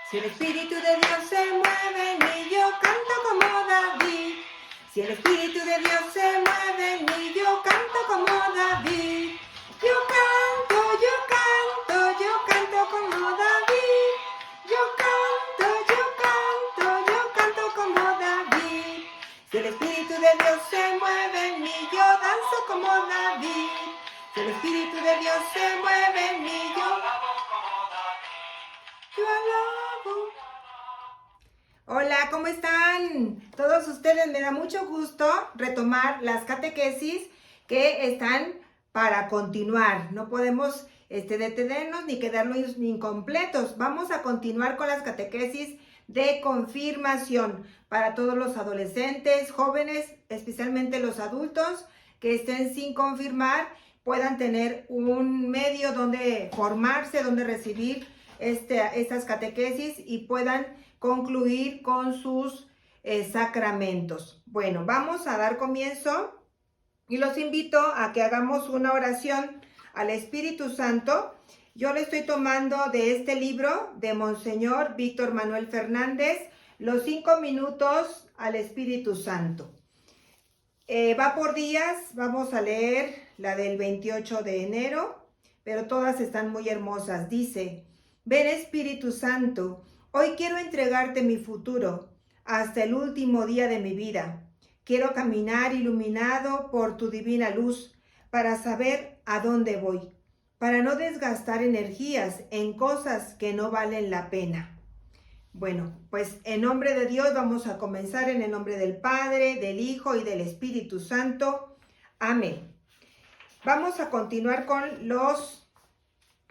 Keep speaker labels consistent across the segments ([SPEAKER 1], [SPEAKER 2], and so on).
[SPEAKER 1] Si el Espíritu de Dios se mueve en mí, yo canto como David. Si el Espíritu de Dios se mueve en mí, yo canto como David. Yo canto como David. Yo canto como David. Si el Espíritu de Dios se mueve en mí, yo danzo como David. Si el Espíritu de Dios se mueve en mí, yo alabo. Hola, ¿cómo están? Todos ustedes, me da mucho gusto retomar las catequesis que están para continuar. No podemos detenernos ni quedarnos incompletos. Vamos a continuar con las catequesis de confirmación para todos los adolescentes, jóvenes, especialmente los adultos que estén sin confirmar, puedan tener un medio donde formarse, donde recibir estas catequesis y puedan concluir con sus sacramentos. Bueno, vamos a dar comienzo y los invito a que hagamos una oración al Espíritu Santo. Yo le estoy tomando de este libro de Monseñor Víctor Manuel Fernández, Los 5 minutos al Espíritu Santo. Va por días, vamos a leer la del 28 de enero, pero todas están muy hermosas. Dice: ven Espíritu Santo, hoy quiero entregarte mi futuro hasta el último día de mi vida. Quiero caminar iluminado por tu divina luz para saber a dónde voy, para no desgastar energías en cosas que no valen la pena. Bueno, pues en nombre de Dios vamos a comenzar en el nombre del Padre, del Hijo y del Espíritu Santo. Amén. Vamos a continuar con los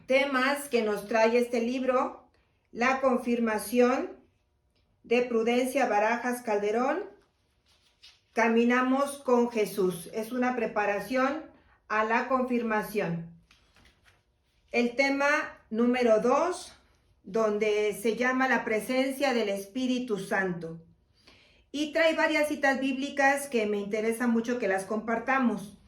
[SPEAKER 1] temas que nos trae este libro: la confirmación de Prudencia Barajas Calderón. Caminamos con Jesús. Es una preparación a la confirmación. El tema número 2, donde se llama la presencia del Espíritu Santo. Y trae varias citas bíblicas que me interesa mucho que las compartamos.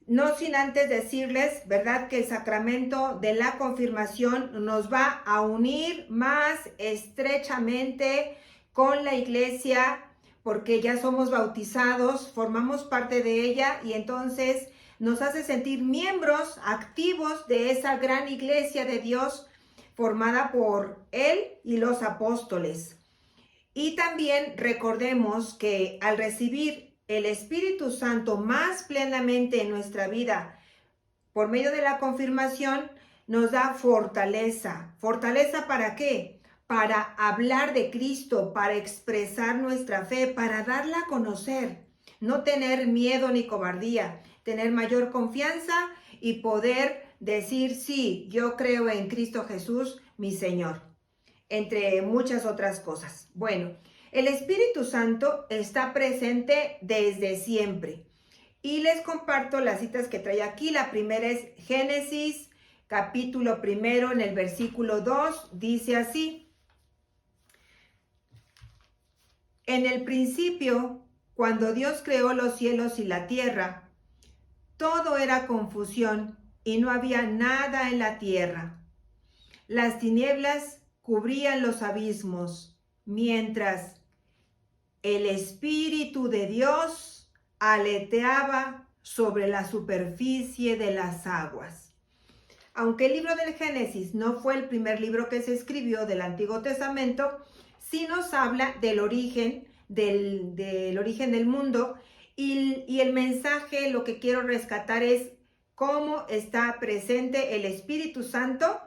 [SPEAKER 1] No sin antes decirles, ¿verdad?, que el sacramento de la confirmación nos va a unir más estrechamente con la iglesia, porque ya somos bautizados, formamos parte de ella y entonces nos hace sentir miembros activos de esa gran iglesia de Dios formada por Él y los apóstoles. Y también recordemos que al recibir el Espíritu Santo más plenamente en nuestra vida, por medio de la confirmación, nos da fortaleza. ¿Fortaleza para qué? Para hablar de Cristo, para expresar nuestra fe, para darla a conocer. No tener miedo ni cobardía, tener mayor confianza y poder decir: sí, yo creo en Cristo Jesús, mi Señor, entre muchas otras cosas. Bueno, el Espíritu Santo está presente desde siempre. Y les comparto las citas que trae aquí. La primera es Génesis, capítulo 1, en el versículo 2, dice así: en el principio, cuando Dios creó los cielos y la tierra, todo era confusión y no había nada en la tierra. Las tinieblas cubrían los abismos, mientras el Espíritu de Dios aleteaba sobre la superficie de las aguas. Aunque el libro del Génesis no fue el primer libro que se escribió del Antiguo Testamento, sí nos habla del origen del mundo y el mensaje, lo que quiero rescatar es cómo está presente el Espíritu Santo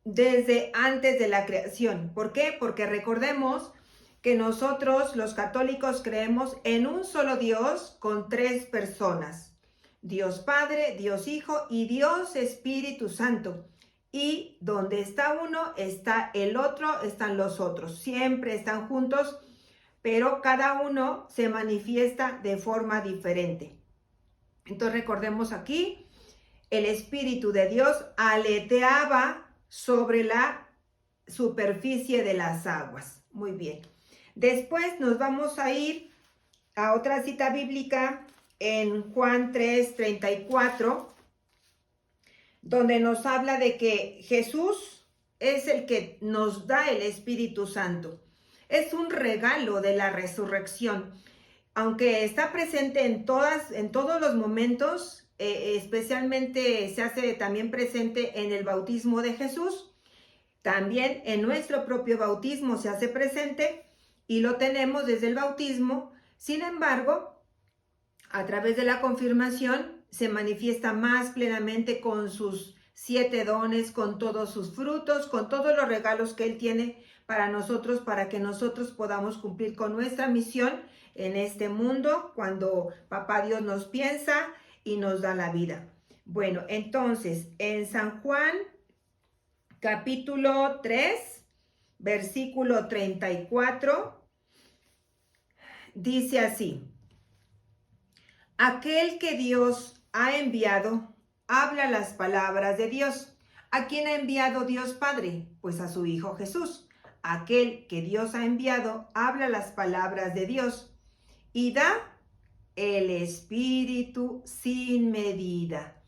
[SPEAKER 1] desde antes de la creación. ¿Por qué? Porque recordemos que nosotros los católicos creemos en un solo Dios con 3 personas: Dios Padre, Dios Hijo y Dios Espíritu Santo. Y donde está uno, está el otro, están los otros. Siempre están juntos, pero cada uno se manifiesta de forma diferente. Entonces recordemos aquí, el Espíritu de Dios aleteaba sobre la superficie de las aguas. Muy bien. Después nos vamos a ir a otra cita bíblica en Juan 3:34, donde nos habla de que Jesús es el que nos da el Espíritu Santo. Es un regalo de la resurrección. Aunque está presente en todos los momentos, especialmente se hace también presente en el bautismo de Jesús, también en nuestro propio bautismo se hace presente y lo tenemos desde el bautismo. Sin embargo, a través de la confirmación se manifiesta más plenamente con sus 7 dones, con todos sus frutos, con todos los regalos que Él tiene para nosotros, para que nosotros podamos cumplir con nuestra misión en este mundo cuando Papá Dios nos piensa y nos da la vida. Bueno, entonces, en San Juan, capítulo 3, versículo 34, dice así: aquel que Dios ha enviado, habla las palabras de Dios. ¿A quién ha enviado Dios Padre? Pues a su Hijo Jesús. Aquel que Dios ha enviado, habla las palabras de Dios y da el Espíritu sin medida.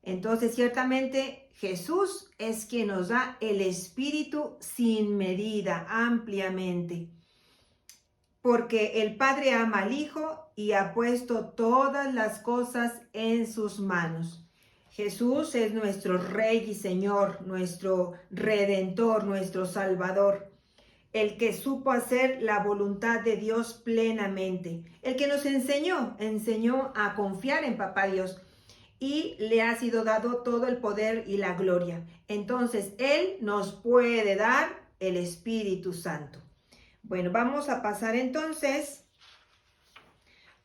[SPEAKER 1] Entonces, ciertamente, Jesús es quien nos da el Espíritu sin medida, ampliamente. Porque el Padre ama al Hijo y ha puesto todas las cosas en sus manos. Jesús es nuestro Rey y Señor, nuestro Redentor, nuestro Salvador, el que supo hacer la voluntad de Dios plenamente, el que nos enseñó a confiar en Papá Dios y le ha sido dado todo el poder y la gloria. Entonces, Él nos puede dar el Espíritu Santo. Bueno, vamos a pasar entonces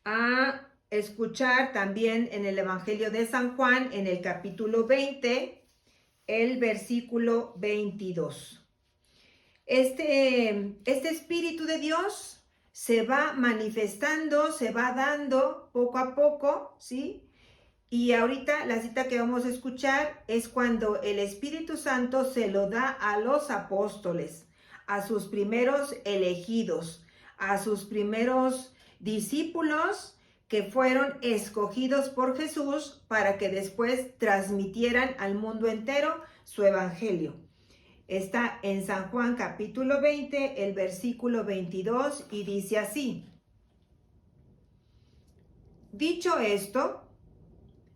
[SPEAKER 1] a escuchar también en el Evangelio de San Juan, en el capítulo 20, el versículo 22. Este Espíritu de Dios se va manifestando, se va dando poco a poco, ¿sí? Y ahorita la cita que vamos a escuchar es cuando el Espíritu Santo se lo da a los apóstoles, a sus primeros elegidos, a sus primeros discípulos que fueron escogidos por Jesús para que después transmitieran al mundo entero su evangelio. Está en San Juan capítulo 20, el versículo 22 y dice así: dicho esto,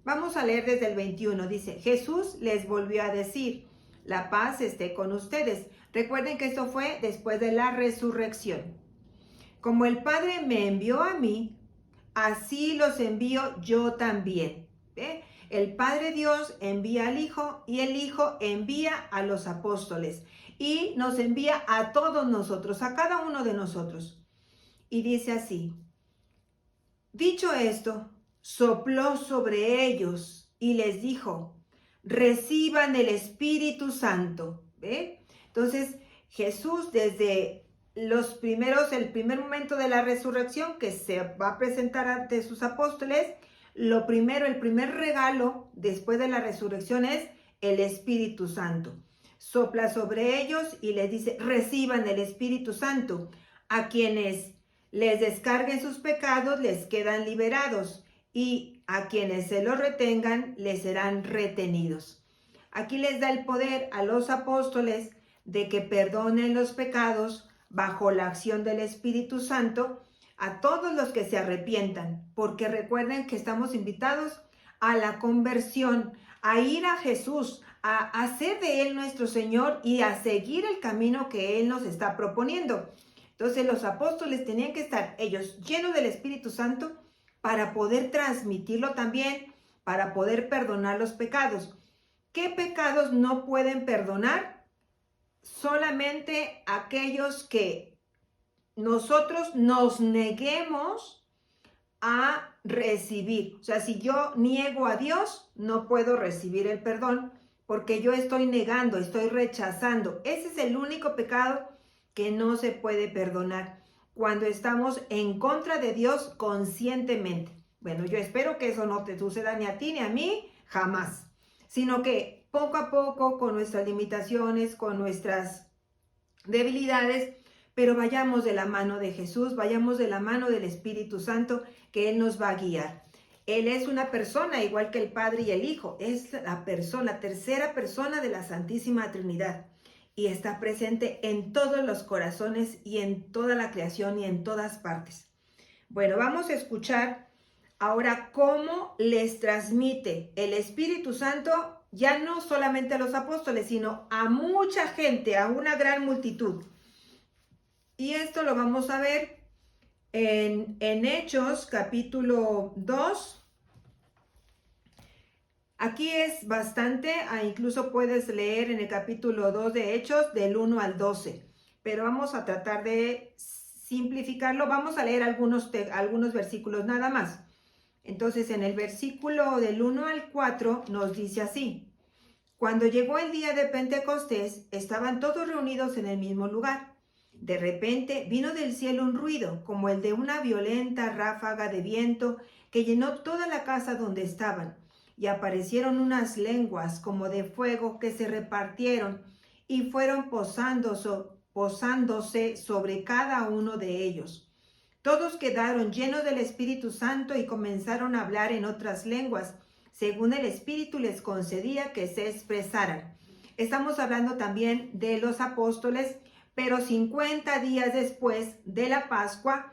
[SPEAKER 1] vamos a leer desde el 21, dice: Jesús les volvió a decir, la paz esté con ustedes. Recuerden que esto fue después de la resurrección. Como el Padre me envió a mí, así los envío yo también. ¿Ve? El Padre Dios envía al Hijo y el Hijo envía a los apóstoles y nos envía a todos nosotros, a cada uno de nosotros. Y dice así: dicho esto, sopló sobre ellos y les dijo: reciban el Espíritu Santo. ¿Ve? Entonces, Jesús desde el primer momento de la resurrección que se va a presentar ante sus apóstoles, el primer regalo después de la resurrección es el Espíritu Santo. Sopla sobre ellos y les dice: reciban el Espíritu Santo. A quienes les descarguen sus pecados les quedan liberados y a quienes se los retengan les serán retenidos. Aquí les da el poder a los apóstoles de que perdonen los pecados bajo la acción del Espíritu Santo a todos los que se arrepientan, porque recuerden que estamos invitados a la conversión, a ir a Jesús, a hacer de Él nuestro Señor y a seguir el camino que Él nos está proponiendo. Entonces los apóstoles tenían que estar ellos llenos del Espíritu Santo para poder transmitirlo también, para poder perdonar los pecados. ¿Qué pecados no pueden perdonar? Solamente aquellos que nosotros nos neguemos a recibir. O sea, si yo niego a Dios, no puedo recibir el perdón porque yo estoy negando, estoy rechazando. Ese es el único pecado que no se puede perdonar cuando estamos en contra de Dios conscientemente. Bueno, yo espero que eso no te suceda ni a ti ni a mí, jamás, sino que poco a poco, con nuestras limitaciones, con nuestras debilidades, pero vayamos de la mano de Jesús, vayamos de la mano del Espíritu Santo, que Él nos va a guiar. Él es una persona igual que el Padre y el Hijo, es la tercera persona de la Santísima Trinidad. y está presente en todos los corazones y en toda la creación y en todas partes. Bueno, vamos a escuchar ahora cómo les transmite el Espíritu Santo, ya no solamente a los apóstoles, sino a mucha gente, a una gran multitud. Y esto lo vamos a ver en Hechos capítulo 2. Aquí es bastante, incluso puedes leer en el capítulo 2 de Hechos del 1 al 12, pero vamos a tratar de simplificarlo. Vamos a leer algunos versículos nada más. Entonces, en el versículo del 1 al 4 nos dice así: cuando llegó el día de Pentecostés, estaban todos reunidos en el mismo lugar. De repente vino del cielo un ruido, como el de una violenta ráfaga de viento que llenó toda la casa donde estaban. Y aparecieron unas lenguas como de fuego que se repartieron y fueron posándose sobre cada uno de ellos. Todos quedaron llenos del Espíritu Santo y comenzaron a hablar en otras lenguas, según el Espíritu les concedía que se expresaran. Estamos hablando también de los apóstoles, pero 50 días después de la Pascua,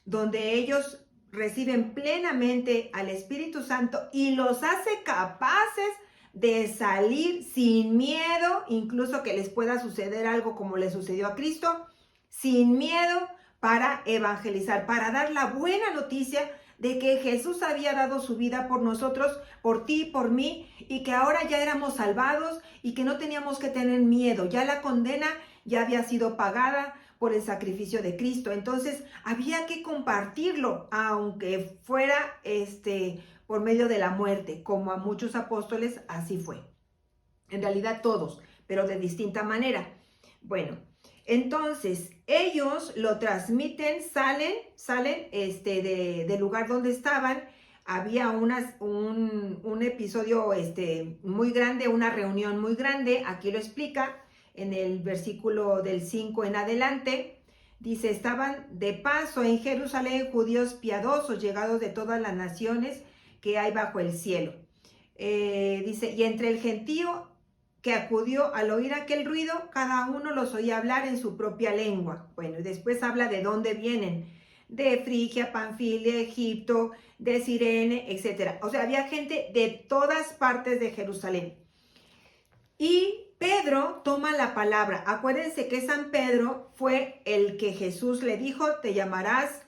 [SPEAKER 1] donde ellos reciben plenamente al Espíritu Santo y los hace capaces de salir sin miedo, incluso que les pueda suceder algo como le sucedió a Cristo, sin miedo, para evangelizar, para dar la buena noticia de que Jesús había dado su vida por nosotros, por ti, por mí, y que ahora ya éramos salvados y que no teníamos que tener miedo. Ya la condena ya había sido pagada por el sacrificio de Cristo. Entonces había que compartirlo, aunque fuera por medio de la muerte, como a muchos apóstoles así fue. En realidad todos, pero de distinta manera. Bueno, entonces ellos lo transmiten, salen del lugar donde estaban. Había un episodio muy grande, una reunión muy grande. Aquí lo explica en el versículo del 5 en adelante. Dice: estaban de paso en Jerusalén judíos piadosos, llegados de todas las naciones que hay bajo el cielo. Dice: y entre el gentío que acudió al oír aquel ruido, cada uno los oía hablar en su propia lengua. Bueno, y después habla de dónde vienen: de Frigia, Panfilia, Egipto, de Cirene, etc. O sea, había gente de todas partes de Jerusalén. Y Pedro toma la palabra. Acuérdense que San Pedro fue el que Jesús le dijo: te llamarás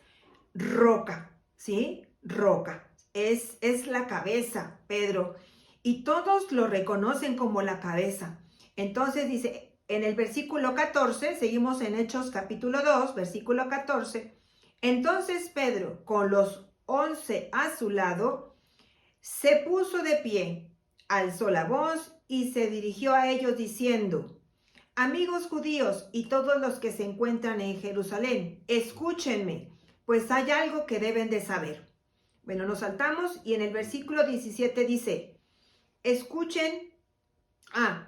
[SPEAKER 1] Roca, ¿sí? Roca. Es la cabeza, Pedro. Y todos lo reconocen como la cabeza. Entonces dice, en el versículo 14, seguimos en Hechos capítulo 2, versículo 14. Entonces Pedro, con los 11 a su lado, se puso de pie, alzó la voz y se dirigió a ellos diciendo: amigos judíos y todos los que se encuentran en Jerusalén, escúchenme, pues hay algo que deben de saber. Bueno, nos saltamos y en el versículo 17 dice: escuchen,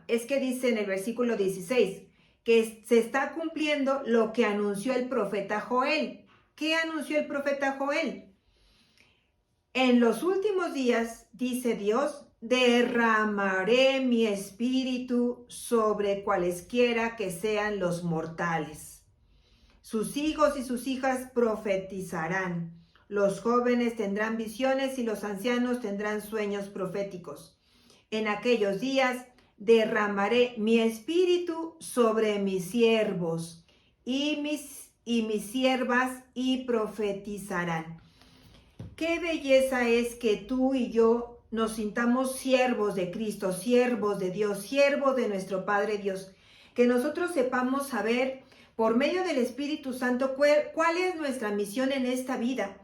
[SPEAKER 1] es que dice en el versículo 16 que se está cumpliendo lo que anunció el profeta Joel. ¿Qué anunció el profeta Joel? En los últimos días, dice Dios, derramaré mi espíritu sobre cualesquiera que sean los mortales. Sus hijos y sus hijas profetizarán. Los jóvenes tendrán visiones y los ancianos tendrán sueños proféticos. En aquellos días derramaré mi espíritu sobre mis siervos y mis siervas y profetizarán. Qué belleza es que tú y yo nos sintamos siervos de Cristo, siervos de Dios, siervos de nuestro Padre Dios. Que nosotros sepamos saber por medio del Espíritu Santo cuál es nuestra misión en esta vida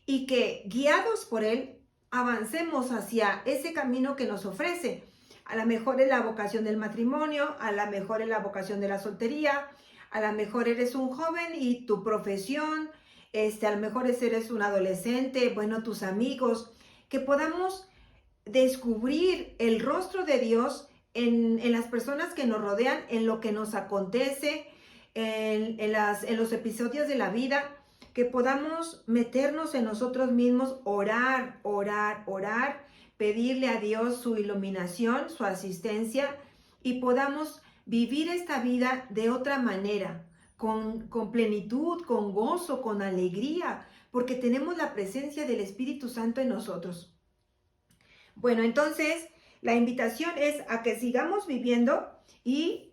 [SPEAKER 1] y que guiados por Él avancemos hacia ese camino que nos ofrece. A lo mejor es la vocación del matrimonio, a lo mejor es la vocación de la soltería, a lo mejor eres un joven y tu profesión, a lo mejor eres un adolescente, bueno, tus amigos, que podamos descubrir el rostro de Dios en las personas que nos rodean, en lo que nos acontece, en los episodios de la vida, que podamos meternos en nosotros mismos, orar, pedirle a Dios su iluminación, su asistencia, y podamos vivir esta vida de otra manera, con plenitud, con gozo, con alegría, porque tenemos la presencia del Espíritu Santo en nosotros. Bueno, entonces la invitación es a que sigamos viviendo y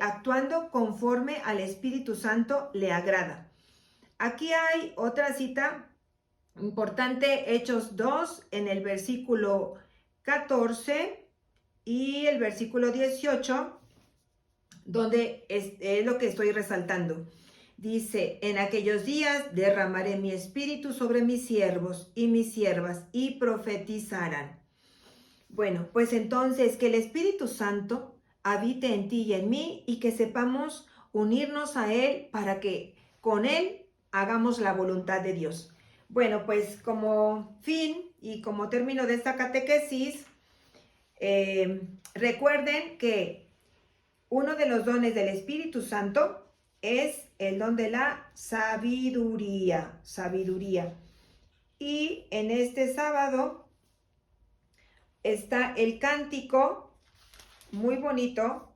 [SPEAKER 1] actuando conforme al Espíritu Santo le agrada. Aquí hay otra cita importante, Hechos 2, en el versículo 14 y el versículo 18, donde es lo que estoy resaltando. Dice, en aquellos días derramaré mi espíritu sobre mis siervos y mis siervas y profetizarán. Bueno, pues entonces que el Espíritu Santo habite en ti y en mí y que sepamos unirnos a Él para que con Él hagamos la voluntad de Dios. Bueno, pues como fin y como término de esta catequesis, recuerden que uno de los dones del Espíritu Santo es el don de la sabiduría. Y en este sábado está el cántico muy bonito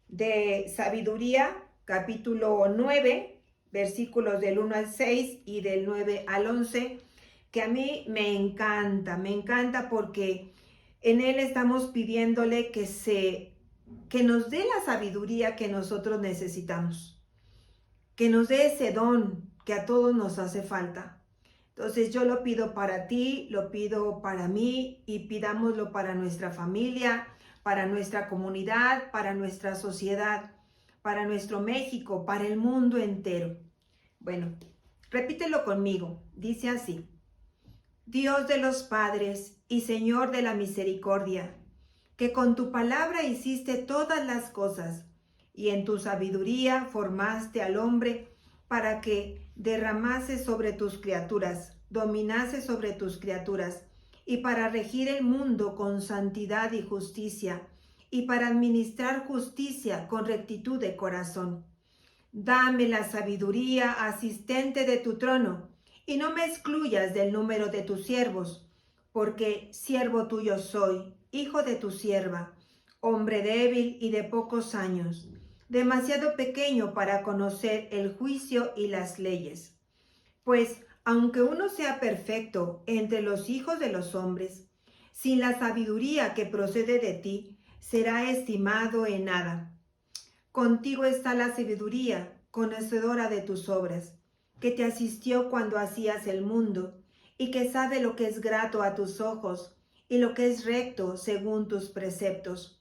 [SPEAKER 1] de sabiduría, capítulo 9, versículos del 1 al 6 y del 9 al 11, que a mí me encanta porque en él estamos pidiéndole que nos dé la sabiduría que nosotros necesitamos, que nos dé ese don que a todos nos hace falta. Entonces yo lo pido para ti, lo pido para mí y pidámoslo para nuestra familia, para nuestra comunidad, para nuestra sociedad, para nuestro México, para el mundo entero. Bueno, repítelo conmigo. Dice así: Dios de los padres y Señor de la misericordia, que con tu palabra hiciste todas las cosas y en tu sabiduría formaste al hombre para que derramase sobre tus criaturas, dominase sobre tus criaturas, y para regir el mundo con santidad y justicia, y para administrar justicia con rectitud de corazón. Dame la sabiduría, asistente de tu trono, y no me excluyas del número de tus siervos, porque siervo tuyo soy, hijo de tu sierva, hombre débil y de pocos años, demasiado pequeño para conocer el juicio y las leyes. Pues, aunque uno sea perfecto entre los hijos de los hombres, sin la sabiduría que procede de ti, será estimado en nada. Contigo está la sabiduría, conocedora de tus obras, que te asistió cuando hacías el mundo, y que sabe lo que es grato a tus ojos, y lo que es recto según tus preceptos.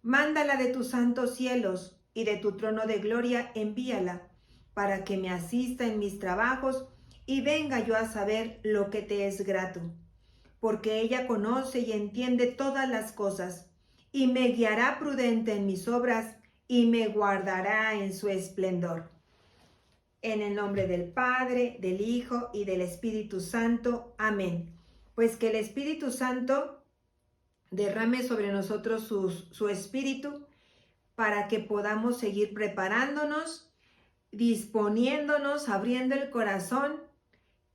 [SPEAKER 1] Mándala de tus santos cielos, y de tu trono de gloria envíala, para que me asista en mis trabajos, y venga yo a saber lo que te es grato. Porque ella conoce y entiende todas las cosas, y me guiará prudente en mis obras, y me guardará en su esplendor. En el nombre del Padre, del Hijo y del Espíritu Santo. Amén. Pues que el Espíritu Santo derrame sobre nosotros su Espíritu para que podamos seguir preparándonos, disponiéndonos, abriendo el corazón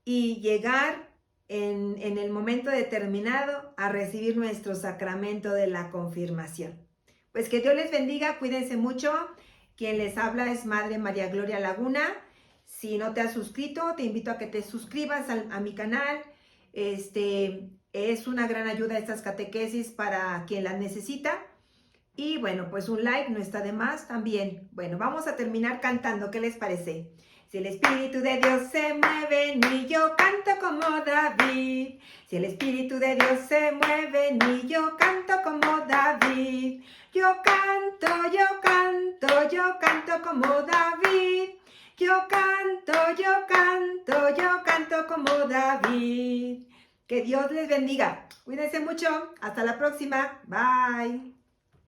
[SPEAKER 1] y llegar en el momento determinado a recibir nuestro sacramento de la confirmación. Pues que Dios les bendiga, cuídense mucho. Quien les habla es Madre María Gloria Laguna. Si no te has suscrito, te invito a que te suscribas a mi canal. Es una gran ayuda estas catequesis para quien las necesita. Y bueno, pues un like no está de más también. Bueno, vamos a terminar cantando. ¿Qué les parece? Si el Espíritu de Dios se mueve en mí, yo canto como David. Si el Espíritu de Dios se mueve en mí, yo canto como David. Yo canto como David. Yo canto como David. Que Dios les bendiga. Cuídense mucho. Hasta la próxima. Bye.